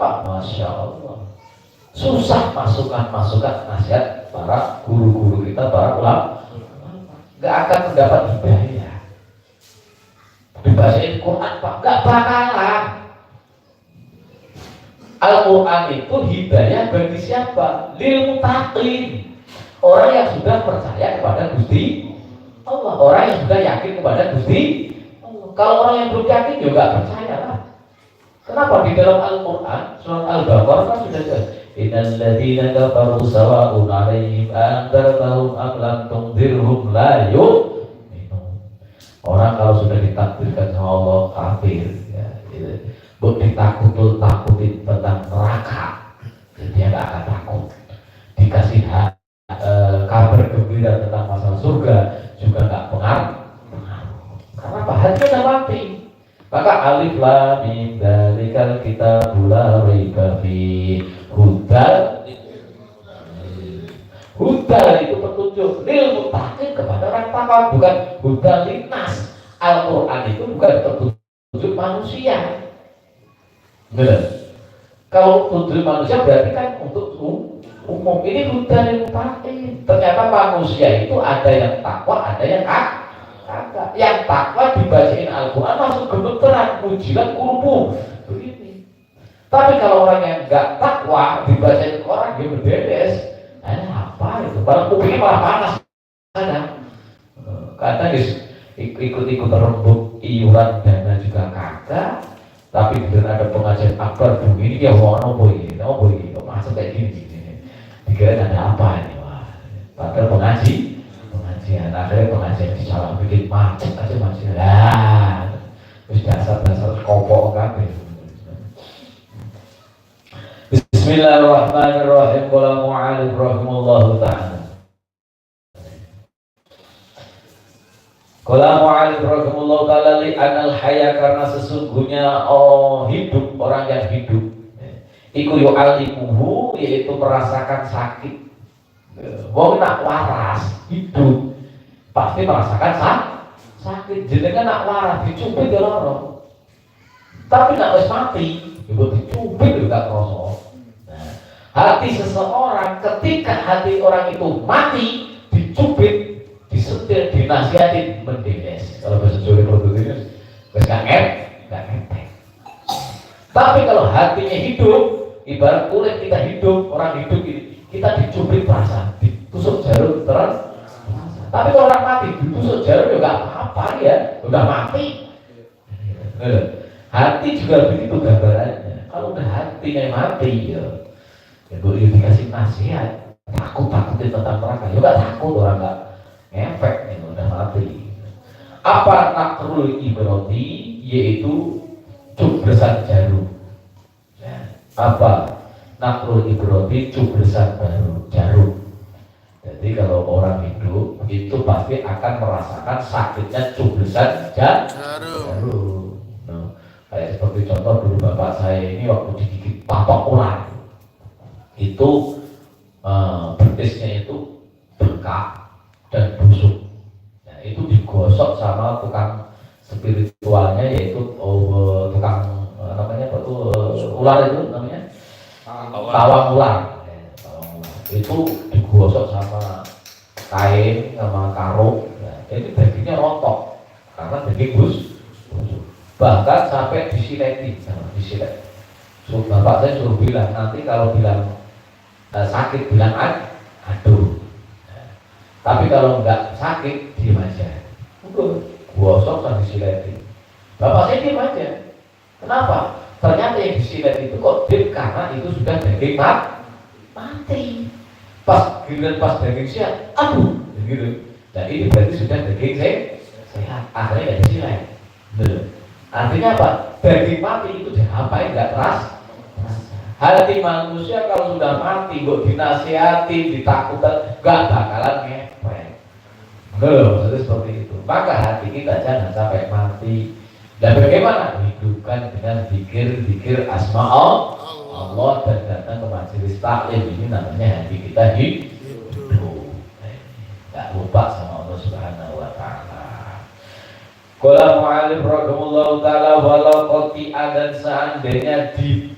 Kenapa? Masya Allah. Susah masukan nasihat para guru-guru kita, para ulama. Gak akan mendapat hidayah. Dibacain Quran Pak, gak bakalan. Al-Quran itu hidayah bagi siapa? Lil muttaqin. Orang yang sudah percaya kepada Gusti Allah, orang yang sudah yakin kepada Gusti Allah. Kalau orang yang belum yakin juga percaya lah. Kenapa di dalam Al-Quran surat Al-Baqarah kan sudah jelas. Innal ladzina kafaru sawa'un 'alaihim anzartahum am lam tunzirhum la yu'minun. Orang kalau sudah ditakdirkan sama Allah kafir, ya, gitu. Takutin tentang neraka, dia nggak akan takut. Dikasih kabar gembira tentang masalah surga juga nggak pengaruh. Karena hatinya udah mati. Maka alif lam mim dzalikal kitabul la raiba fihi hudal itu petunjuk lil muttaqin kepada orang takwa, bukan hudal linnas. Al-Quran itu bukan petunjuk manusia. Benar. Kalau petunjuk manusia berarti kan untuk umum. Ini hudal lil muttaqin. Ternyata manusia itu ada yang takwa, ada yang kagak. Yang takwa dibacain Al-Quran langsung gemeteran, mujilat kurupu. Begini. Tapi kalau orang yang nggak takwa dibacain orang dia berbedes. Apa itu? Barang kupingnya malah panas. Kadang ikut rembuk iuran dana juga kagak. Tapi kemudian ada pengajian akbar begini dia mau nopo ini, masuk kayak gini. Dikira ada apa ini? Wah, padahal pengajian, akhirnya pengajian disalah bikin macet aja masih. Terus dasar kopok kan. Bismillahirrahmanirrahim. Qala mu'alif rahimahullahu ta'ala. Qala mu'alif rahimahullahu ta'ala li anal haya, karena sesungguhnya hidup, orang yang hidup iku yu'alimuhu, yaitu merasakan sakit. Wong nak waras hidup pasti merasakan sakit. Jenengan nak waras dicubit ya loro. Tapi nak wis mati ibu dicubit juga kroso. Hati seseorang ketika hati orang itu mati, dicubit, disetir, dinasihatin, mendeles. Kalau bahasa Jawa produknya nggak ngepek. Tapi kalau hatinya hidup, ibarat kulit kita hidup, orang hidup ini, kita dicubit perasaan, ditusuk jarum terus. Tapi kalau orang mati, ditusuk jarum juga apa ya, udah mati. Hati juga begitu gambarannya. Kalau udah hatinya mati ya dikasih nasihat, takutin tentang neraka, juga takut, orang nggak ngefek, itu udah mati. Apa nakrul ibroti, yaitu cubresan jarum. Apa nakrul ibroti? Cubresan jarum. Jadi kalau orang hidup itu pasti akan merasakan sakitnya cubresan jarum. Nah, kayak seperti contoh dulu bapak saya ini waktu digigit patok ular. Itu betisnya itu bengkak dan busuk. Nah, itu digosok sama tukang spiritualnya, yaitu tukang namanya apa tuh, ular itu namanya tawang ular. Itu digosok sama kain sama karung. Nah, itu dagingnya rontok karena daging busuk. Bahkan sampai disiletin. Bapak saya suruh bilang, nanti kalau bilang sakit bilang aduh. Tapi kalau nggak sakit diam aja. Udah gosok sama disiletin. Bapak saya diam aja. Kenapa? Ternyata yang disilet itu kok diam, karena itu sudah daging mati. Pas daging sehat, aduh, gitu. Dan ini berarti sudah daging sehat. Akhirnya nggak disilet. Artinya apa? Daging mati itu diapain nggak keras. Hati manusia kalau sudah mati, buat dinasihati, ditakutkan, gak bakalan ngepek. Maksudnya seperti itu. Maka hati kita jangan sampai mati. Dan bagaimana? Hidupkan dengan zikir asma Allah dan datang ke majelis taklim. Ini namanya hati kita hidup. Gak lupa sama Allah Subhanahu wa ta'ala. Qala mu'alif rahimahullahu ta'ala walau qati'an, dan seandainya